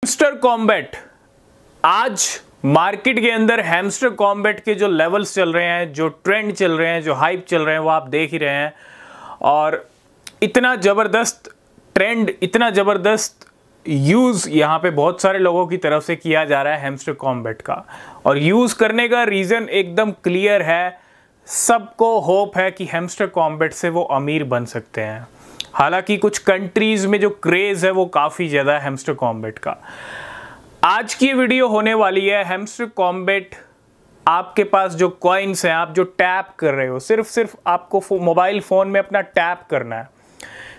Hamster combat, आज market के अंदर हैमस्टर कॉम्बैट के जो लेवल्स चल रहे हैं, जो ट्रेंड चल रहे हैं, जो हाइप चल रहे हैं, वो आप देख ही रहे हैं। और इतना ज़बरदस्त ट्रेंड, इतना ज़बरदस्त यूज़ यहाँ पे बहुत सारे लोगों की तरफ से किया जा रहा है हैमस्टर कॉम्बैट का। और यूज़ करने का रीज़न एकदम क्लियर है, सबको होप है कि हैमस्टर कॉम्बैट से वो अमीर बन सकते हैं। हालांकि कुछ कंट्रीज में जो क्रेज़ है वो काफ़ी ज़्यादा है हैमस्टर कॉम्बैट का। आज की वीडियो होने वाली है हैमस्टर कॉम्बैट। आपके पास जो कॉइन्स हैं, आप जो टैप कर रहे हो, सिर्फ आपको मोबाइल फ़ोन में अपना टैप करना है।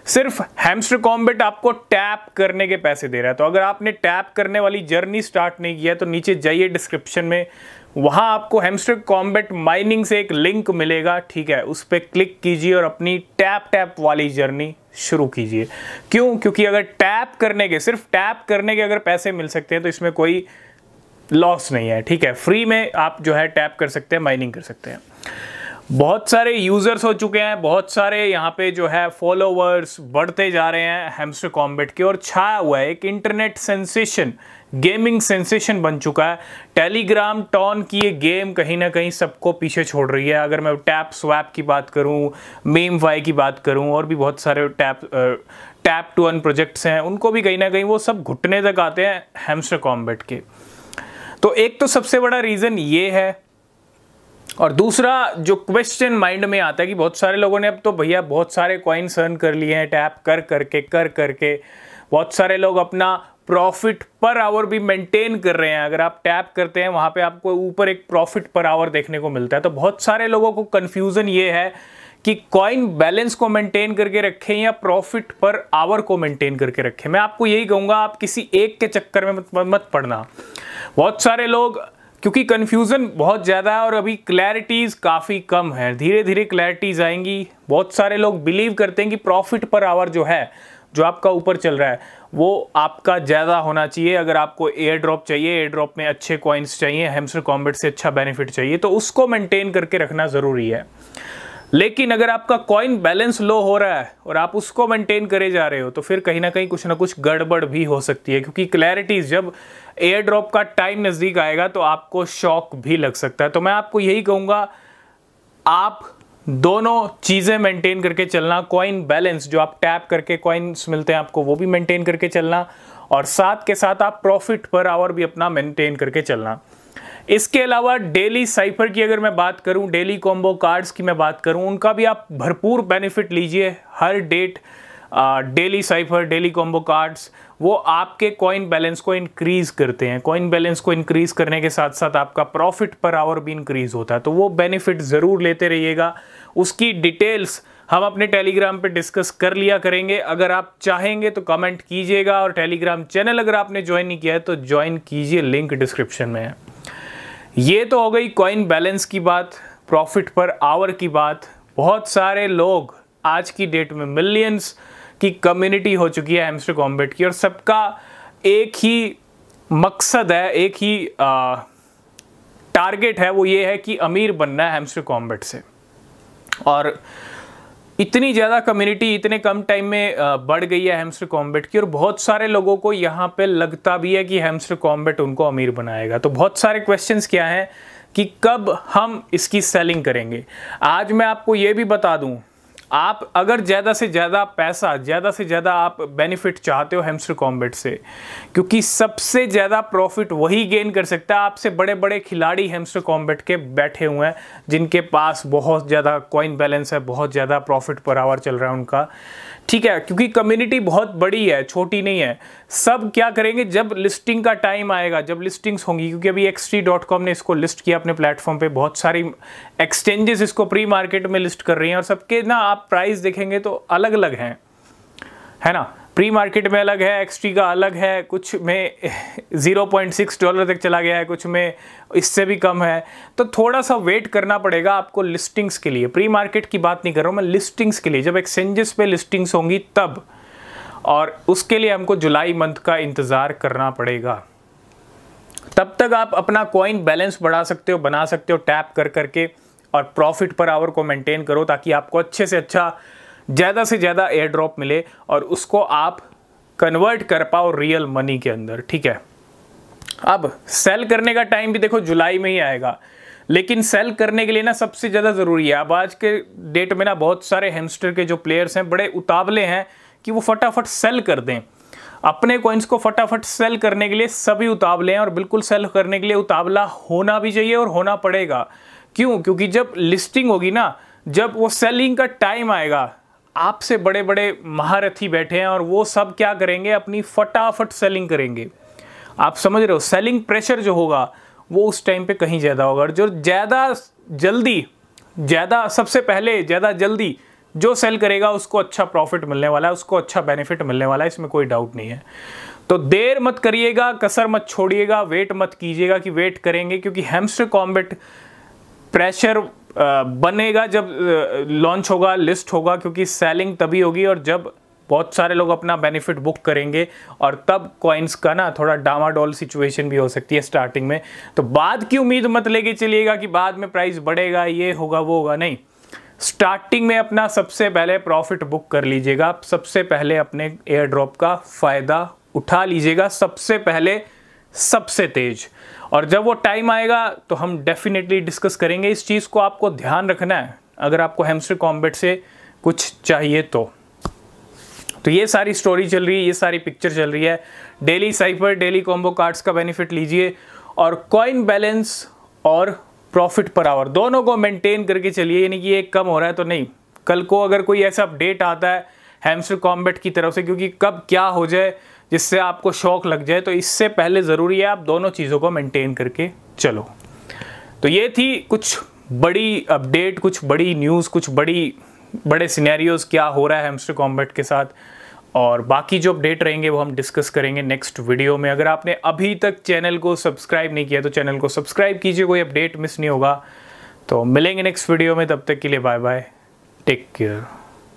सिर्फ हैमस्टर कॉम्बैट आपको टैप करने के पैसे दे रहा है। तो अगर आपने टैप करने वाली जर्नी स्टार्ट नहीं किया तो नीचे जाइए डिस्क्रिप्शन में, वहाँ आपको हैमस्टर कॉम्बैट माइनिंग से एक लिंक मिलेगा, ठीक है। उस पर क्लिक कीजिए और अपनी टैप वाली जर्नी शुरू कीजिए। क्यों? क्योंकि अगर सिर्फ टैप करने के अगर पैसे मिल सकते हैं तो इसमें कोई लॉस नहीं है, ठीक है। फ्री में आप जो है टैप कर सकते हैं, माइनिंग कर सकते हैं। बहुत सारे यूज़र्स हो चुके हैं, बहुत सारे यहाँ पे जो है फॉलोवर्स बढ़ते जा रहे हैं हैमस्टर कॉम्बैट के, और छाया हुआ है एक इंटरनेट सेंसेशन, गेमिंग सेंसेशन बन चुका है। टेलीग्राम टॉन की ये गेम कहीं ना कहीं सबको पीछे छोड़ रही है। अगर मैं टैप स्वैप की बात करूं, मीम वाई की बात करूं, और भी बहुत सारे टैप टू अर्न प्रोजेक्ट्स हैं, उनको भी कहीं ना कहीं वो सब घुटने तक आते हैं हैमस्टर कॉम्बैट के। तो एक तो सबसे बड़ा रीज़न ये है। और दूसरा जो क्वेश्चन माइंड में आता है कि बहुत सारे लोगों ने अब तो भैया बहुत सारे कॉइन्स अर्न कर लिए हैं टैप कर करके। बहुत सारे लोग अपना प्रॉफिट पर आवर भी मेंटेन कर रहे हैं। अगर आप टैप करते हैं वहाँ पे आपको ऊपर एक प्रॉफिट पर आवर देखने को मिलता है। तो बहुत सारे लोगों को कन्फ्यूज़न ये है कि कॉइन बैलेंस को मेंटेन करके रखें या प्रॉफिट पर आवर को मेंटेन करके रखें। मैं आपको यही कहूँगा, आप किसी एक के चक्कर में मत पड़ना। बहुत सारे लोग, क्योंकि कन्फ्यूज़न बहुत ज़्यादा है और अभी क्लैरिटीज़ काफ़ी कम है, धीरे धीरे क्लैरिटीज़ आएंगी। बहुत सारे लोग बिलीव करते हैं कि प्रॉफिट पर आवर जो है, जो आपका ऊपर चल रहा है, वो आपका ज़्यादा होना चाहिए। अगर आपको एयर ड्रॉप चाहिए, एयर ड्रॉप में अच्छे कॉइन्स चाहिए, हैमस्टर कॉम्बैट से अच्छा बेनिफिट चाहिए, तो उसको मेंटेन करके रखना ज़रूरी है। लेकिन अगर आपका कॉइन बैलेंस लो हो रहा है और आप उसको मेंटेन करे जा रहे हो, तो फिर कहीं ना कुछ गड़बड़ भी हो सकती है। क्योंकि क्लैरिटीज, जब एयर ड्रॉप का टाइम नज़दीक आएगा तो आपको शॉक भी लग सकता है। तो मैं आपको यही कहूँगा, आप दोनों चीज़ें मेंटेन करके चलना। कॉइन बैलेंस, जो आप टैप करके कॉइन्स मिलते हैं आपको, वो भी मेंटेन करके चलना, और साथ के साथ आप प्रॉफिट पर आवर भी अपना मेंटेन करके चलना। इसके अलावा डेली साइफर की अगर मैं बात करूं, डेली कॉम्बो कार्ड्स की मैं बात करूं, उनका भी आप भरपूर बेनिफिट लीजिए। हर date daily cipher, daily combo cards, वो आपके कॉइन बैलेंस को इंक्रीज़ करते हैं। कॉइन बैलेंस को इंक्रीज़ करने के साथ साथ आपका प्रॉफिट पर आवर भी इंक्रीज़ होता है। तो वो बेनिफिट ज़रूर लेते रहिएगा। उसकी डिटेल्स हम अपने टेलीग्राम पे डिस्कस कर लिया करेंगे। अगर आप चाहेंगे तो कमेंट कीजिएगा, और टेलीग्राम चैनल अगर आपने ज्वाइन नहीं किया है तो ज्वाइन कीजिए, लिंक डिस्क्रिप्शन में है। ये तो हो गई कॉइन बैलेंस की बात, प्रॉफिट पर आवर की बात। बहुत सारे लोग आज की डेट में, मिलियंस की कम्युनिटी हो चुकी है हैमस्टर कॉम्बैट की, और सबका एक ही मकसद है, एक ही टारगेट है, वो ये है कि अमीर बनना है हैमस्टर कॉम्बैट से। और इतनी ज़्यादा कम्युनिटी इतने कम टाइम में बढ़ गई है हैमस्टर कॉम्बैट की, और बहुत सारे लोगों को यहाँ पे लगता भी है कि हैमस्टर कॉम्बैट उनको अमीर बनाएगा। तो बहुत सारे क्वेश्चंस क्या हैं कि कब हम इसकी सेलिंग करेंगे। आज मैं आपको ये भी बता दूं, आप अगर ज़्यादा से ज़्यादा पैसा, ज़्यादा से ज़्यादा आप बेनिफिट चाहते हो हैमस्टर कॉम्बैट से, क्योंकि सबसे ज़्यादा प्रॉफिट वही गेन कर सकता है। आपसे बड़े बड़े खिलाड़ी हैमस्टर कॉम्बैट के बैठे हुए हैं, जिनके पास बहुत ज़्यादा कॉइन बैलेंस है, बहुत ज़्यादा प्रॉफिट पर आवर चल रहा है उनका, ठीक है। क्योंकि कम्युनिटी बहुत बड़ी है, छोटी नहीं है। सब क्या करेंगे, जब लिस्टिंग का टाइम आएगा, जब लिस्टिंग्स होंगी, क्योंकि अभी XT.com ने इसको लिस्ट किया अपने प्लेटफॉर्म पे, बहुत सारी एक्सचेंजेस इसको प्री मार्केट में लिस्ट कर रही हैं, और सबके ना आप प्राइस देखेंगे तो अलग अलग हैं, है ना। प्री मार्केट में अलग है, XT का अलग है, कुछ में $0.6 तक चला गया है, कुछ में इससे भी कम है। तो थोड़ा सा वेट करना पड़ेगा आपको लिस्टिंग्स के लिए। प्री मार्केट की बात नहीं कर रहा हूँ मैं, लिस्टिंग्स के लिए, जब एक्सचेंजेस पे लिस्टिंग्स होंगी तब, और उसके लिए हमको जुलाई मंथ का इंतज़ार करना पड़ेगा। तब तक आप अपना कॉइन बैलेंस बढ़ा सकते हो, बना सकते हो टैप कर करके, और प्रॉफिट पर आवर को मेंटेन करो, ताकि आपको अच्छे से अच्छा ज़्यादा से ज़्यादा एयर ड्रॉप मिले और उसको आप कन्वर्ट कर पाओ रियल मनी के अंदर, ठीक है। अब सेल करने का टाइम भी देखो जुलाई में ही आएगा, लेकिन सेल करने के लिए ना सबसे ज़्यादा ज़रूरी है, अब आज के डेट में ना बहुत सारे हैमस्टर के जो प्लेयर्स हैं बड़े उतावले हैं कि वो फटाफट सेल कर दें अपने कॉइन्स को, फटाफट सेल करने के लिए सभी उतावले हैं, और बिल्कुल सेल करने के लिए उतावला होना भी चाहिए और होना पड़ेगा। क्यों? क्योंकि जब लिस्टिंग होगी ना, जब वो सेलिंग का टाइम आएगा, आपसे बड़े बड़े महारथी बैठे हैं और वो सब क्या करेंगे, अपनी फटाफट सेलिंग करेंगे। आप समझ रहे हो, सेलिंग प्रेशर जो होगा वो उस टाइम पे कहीं ज़्यादा होगा, और जो ज़्यादा जल्दी, ज़्यादा सबसे पहले, ज़्यादा जल्दी जो सेल करेगा उसको अच्छा प्रॉफिट मिलने वाला है, उसको अच्छा बेनिफिट मिलने वाला है, इसमें कोई डाउट नहीं है। तो देर मत करिएगा, कसर मत छोड़िएगा, वेट मत कीजिएगा कि वेट करेंगे, क्योंकि हैमस्टर कॉम्बैट प्रेशर बनेगा जब लॉन्च होगा, लिस्ट होगा, क्योंकि सेलिंग तभी होगी और जब बहुत सारे लोग अपना बेनिफिट बुक करेंगे, और तब कॉइन्स का ना थोड़ा डामाडोल सिचुएशन भी हो सकती है स्टार्टिंग में। तो बाद की उम्मीद मत लेके चलिएगा कि बाद में प्राइस बढ़ेगा, ये होगा वो होगा, नहीं। स्टार्टिंग में अपना सबसे पहले प्रॉफिट बुक कर लीजिएगा, सबसे पहले अपने एयर ड्रॉप का फ़ायदा उठा लीजिएगा, सबसे पहले सबसे तेज। और जब वो टाइम आएगा तो हम डेफिनेटली डिस्कस करेंगे। इस चीज़ को आपको ध्यान रखना है अगर आपको हैमस्टर कॉम्बैट से कुछ चाहिए तो ये सारी स्टोरी चल रही है, ये सारी पिक्चर चल रही है। Daily cipher, daily combo cards का बेनिफिट लीजिए, और कॉइन बैलेंस और प्रॉफिट पर आवर दोनों को मेंटेन करके चलिए, यानी कि एक कम हो रहा है तो नहीं, कल को अगर कोई ऐसा अपडेट आता है हैमस्टर कॉम्बैट की तरफ से, क्योंकि कब क्या हो जाए जिससे आपको शॉक लग जाए, तो इससे पहले ज़रूरी है आप दोनों चीज़ों को मेंटेन करके चलो। तो ये थी कुछ बड़ी अपडेट, कुछ बड़ी न्यूज़, कुछ बड़े सिनेरियोज़ क्या हो रहा है हैमस्टर कॉम्बैट के साथ, और बाकी जो अपडेट रहेंगे वो हम डिस्कस करेंगे नेक्स्ट वीडियो में। अगर आपने अभी तक चैनल को सब्सक्राइब नहीं किया तो चैनल को सब्सक्राइब कीजिए, कोई अपडेट मिस नहीं होगा। तो मिलेंगे नेक्स्ट वीडियो में, तब तक के लिए बाय बाय, टेक केयर।